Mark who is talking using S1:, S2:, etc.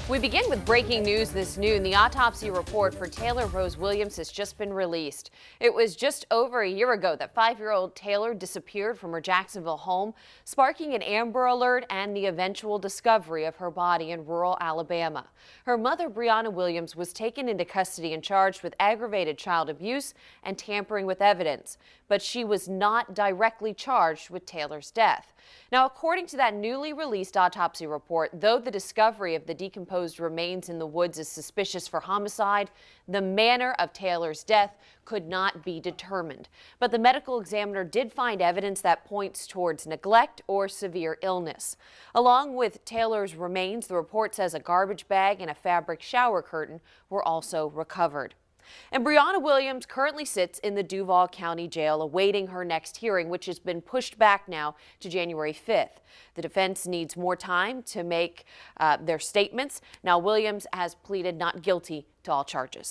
S1: We begin with breaking news this noon. The autopsy report for Taylor Rose Williams has just been released. It was just over a year ago that 5-year-old Taylor disappeared from her Jacksonville home, sparking an Amber Alert and the eventual discovery of her body in rural Alabama. Her mother, Brianna Williams, was taken into custody and charged with aggravated child abuse and tampering with evidence, but she was not directly charged with Taylor's death. Now, according to that newly released autopsy report, though the discovery of the decomposed remains in the woods is suspicious for homicide, the manner of Taylor's death could not be determined. But the medical examiner did find evidence that points towards neglect or severe illness. Along with Taylor's remains, the report says a garbage bag and a fabric shower curtain were also recovered. And Brianna Williams currently sits in the Duval County Jail awaiting her next hearing, which has been pushed back now to January 5th. The defense needs more time to make their statements. Now, Williams has pleaded not guilty to all charges.